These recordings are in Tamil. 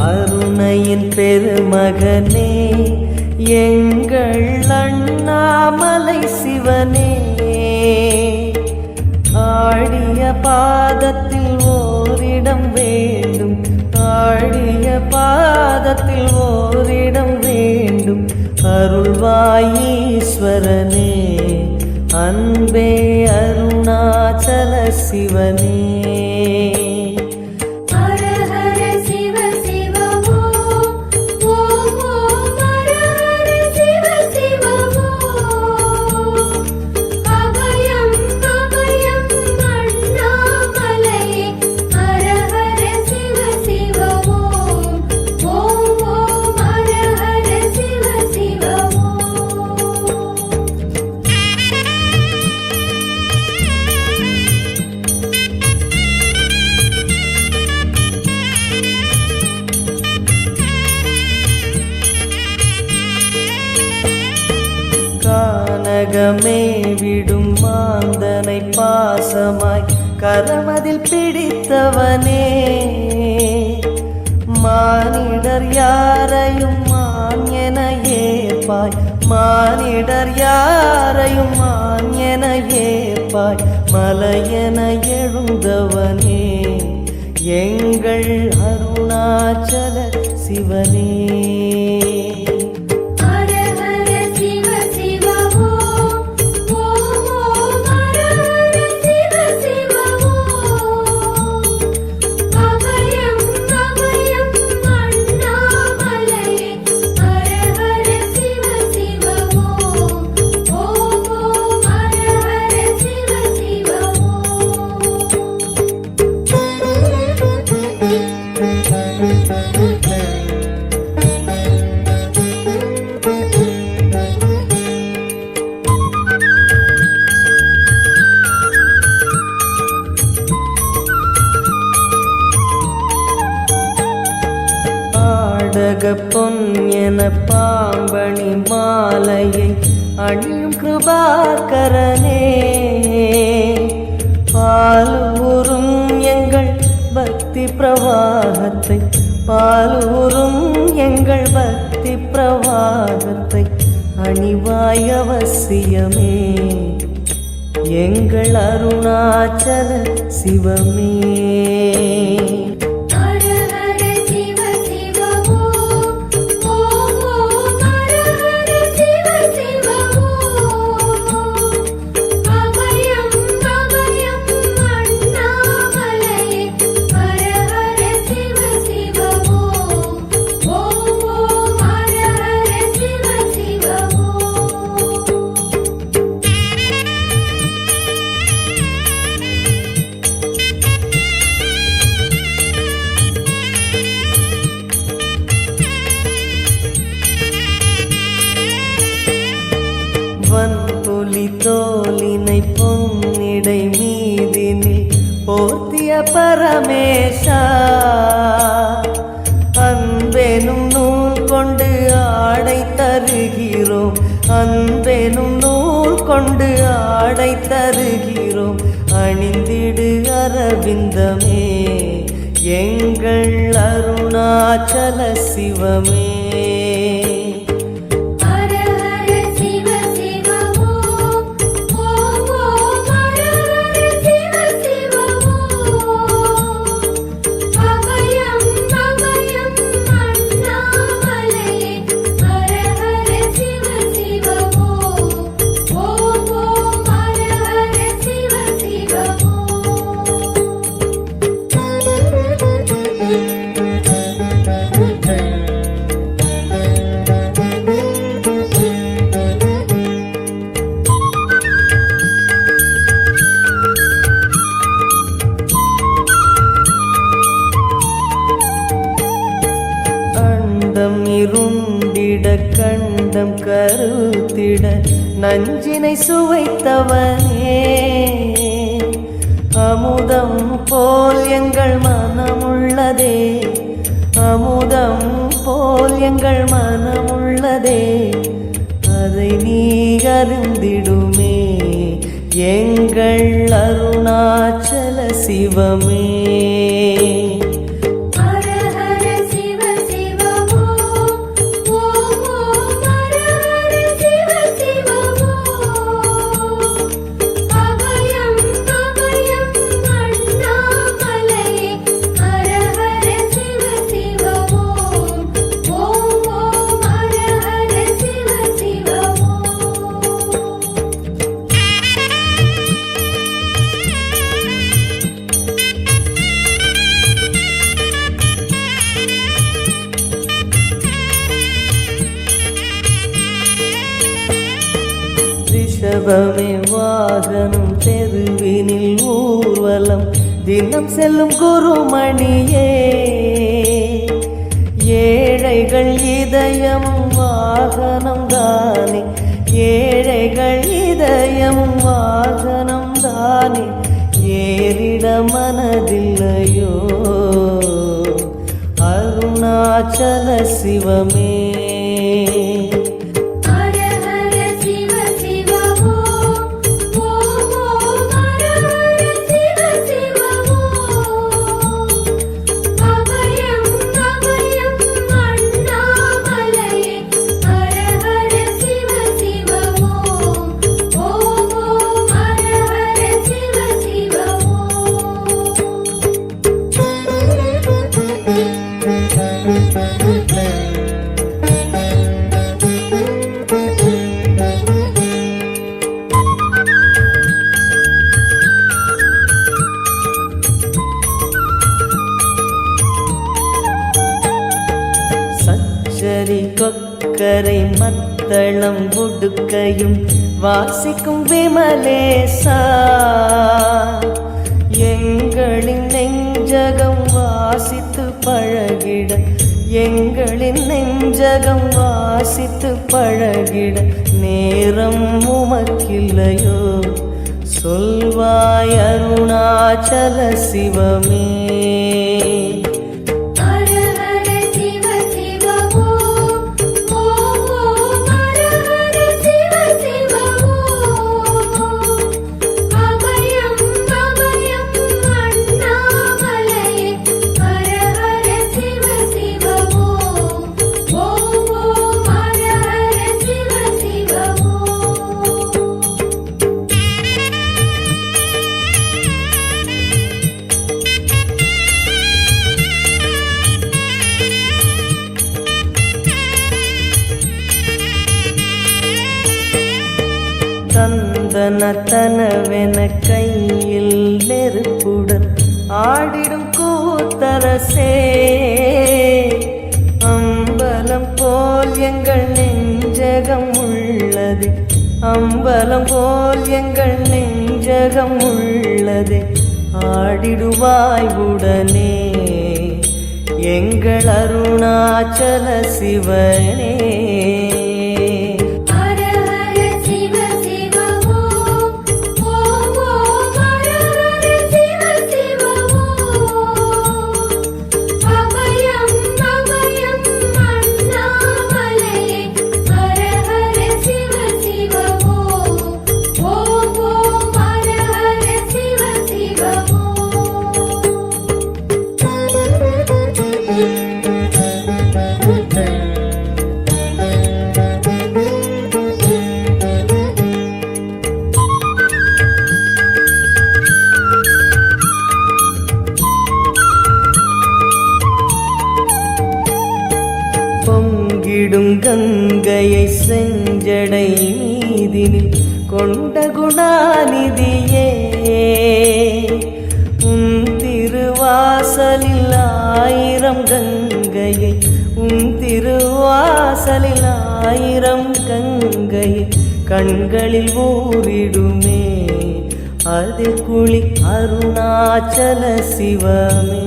அருணையின் பெருமகனே எங்கள் அண்ணாமலை சிவனே, ஆடிய பாதத்தில் ஓரிடம் வேண்டும், ஆடிய பாதத்தில் ஓரிடம் வேண்டும். அருள்வாயீஸ்வரனே அன்பே அருணாச்சல சிவனே. கானகமே விடும் மாந்தனை பாசமாய் கரமதில் பிடித்தவனே, மானிடர் யாரையும் மான் என ஏற்பாய், மானிடர் யாரையும் மான் என ஏற்பாய். மலையென எழுந்தவனே எங்கள் அருணாச்சல சிவனே. பொன் என பாம்பணி மாலையை அணியும் கிருபாகரனே, பாலூரும் எங்கள் பக்தி பிரவாகத்தை, பாலூரும் எங்கள் பக்தி பிரவாகத்தை அணிவாய் அவசியமே எங்கள் அருணாச்சல சிவமே. வன்புலி தோலினை பொன்னிடை மீதினில் போத்திய பரமேஷா, அன்பெனும் நூல் கொண்டு ஆடை தருகிறோம், அன்பெனும் நூல் கொண்டு ஆடை தருகிறோம். அணிந்திடு அரவிந்தமே எங்கள் அருணாச்சல சிவமே. இருண்டிட கண்டம் கருத்திட நஞ்சினை சுவைத்தவனே, அமுதம் போல் எங்கள் மனமுள்ளதே, அமுதம் போல் எங்கள் மனமுள்ளதே. அதை நீ அருந்திடுமே எங்கள் அருணாச்சல சிவமே. ஹர ஹர சிவ ரிஷபமே வாகனம் தெருவினில் ஊர்வலம் தினம் செல்லும் குருமணியே ஏழைகள் இதயமும் வாகனம் தானே ஏழைகள் இதயமும் வாகனம் தானே ஏறிட மனதில்லையோ அருணாச்சல சிவமே சரி கொக்கரை மத்தளம் உடுக்கையும் வாசிக்கும் விமலேசா எங்களின் நெஞ்சகம் வாசித்து பழகிட எங்களின் நெஞ்சகம் வாசித்து பழகிட நேரம் உமக்கில்லையோ சொல்வாய் அருணாச்சல சிவமே தந்தனத்தனவென கையில் நெருப்புடன் ஆடிடும் கூத்தரசே அம்பலம் போல் எங்கள் நெஞ்சகம் உள்ளது அம்பலம் போல் எங்கள் நெஞ்சகம் உள்ளது ஆடிடுவாய் உடனே எங்கள் அருணாச்சல சிவனே பொங்கிடும் கங்கையை செஞ்சடை மீதினில் கொண்ட குணாநிதியே உன் திருவாசலில் ஆயிரம் கங்கையை உன் திருவாசலில் ஆயிரம் கங்கையை கண்களில் ஊறிடுமே அது குளி அருணாச்சல சிவமே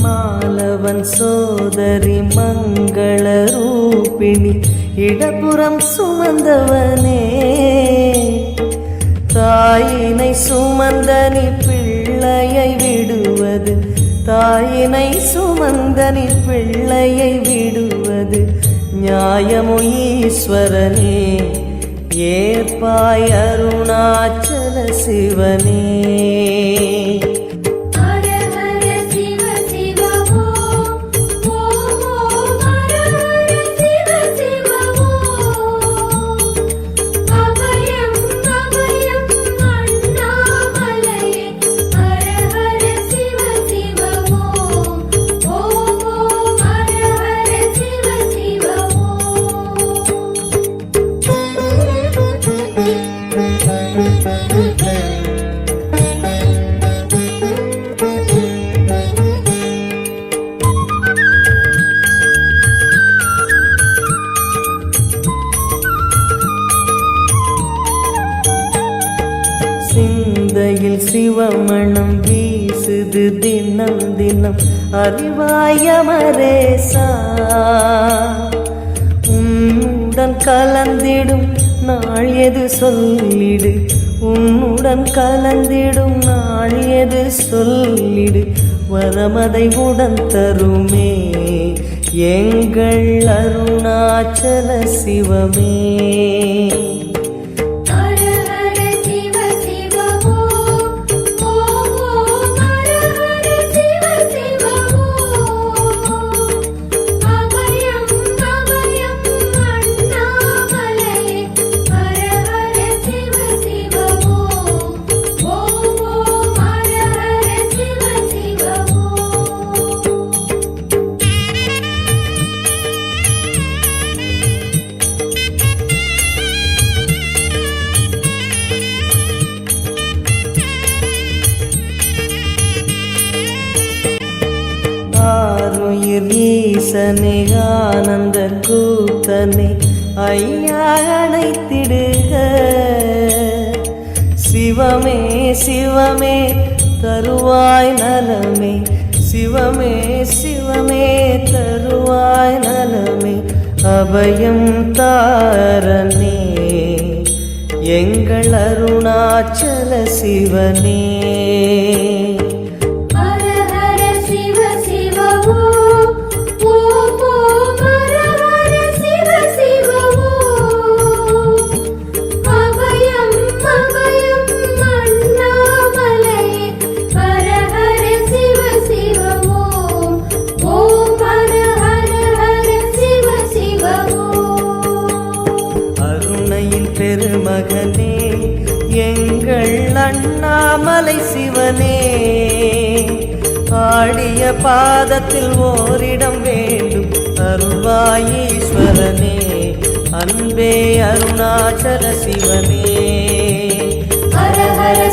மாலவன் சோதரி மங்கள ரூபிணி இடப்புறம் சுமந்தவனே தாயினை சுமந்தனி பிள்ளையை விடுவது தாயினை சுமந்தனி பிள்ளையை விடுவது நியாயமோ ஈஸ்வரனே ஏற்பாய் அருணாச்சல சிவனே ஹர ஹர சிவ சிவ சிந்தையில் சிவமணம் வீசுது தினம் தினம் அறிவாயமரேசா உன்னுடன் கலந்திடும் நாள் எது சொல்லிடு உன்னுடன் கலந்திடும் நாள் எது சொல்லிடு வரமதை உடன் தருமே எங்கள் அருணாச்சல சிவமே ஆருயிர் ஈசனே ஆனந்த கூத்தனே ஐயா அணைத்திடுக சிவமே சிவமே தருவாய் நலமே சிவமே சிவமே தருவாய் நலமே அபயம் தாரனே எங்கள் அருணாச்சல சிவனே பெருமகனே எங்கள் அண்ணாமலை சிவனே ஆடிய பாதத்தில் ஓரிடம் வேண்டும் அருள்வாயீஸ்வரனே அன்பே அருணாச்சல சிவனே ஹர ஹர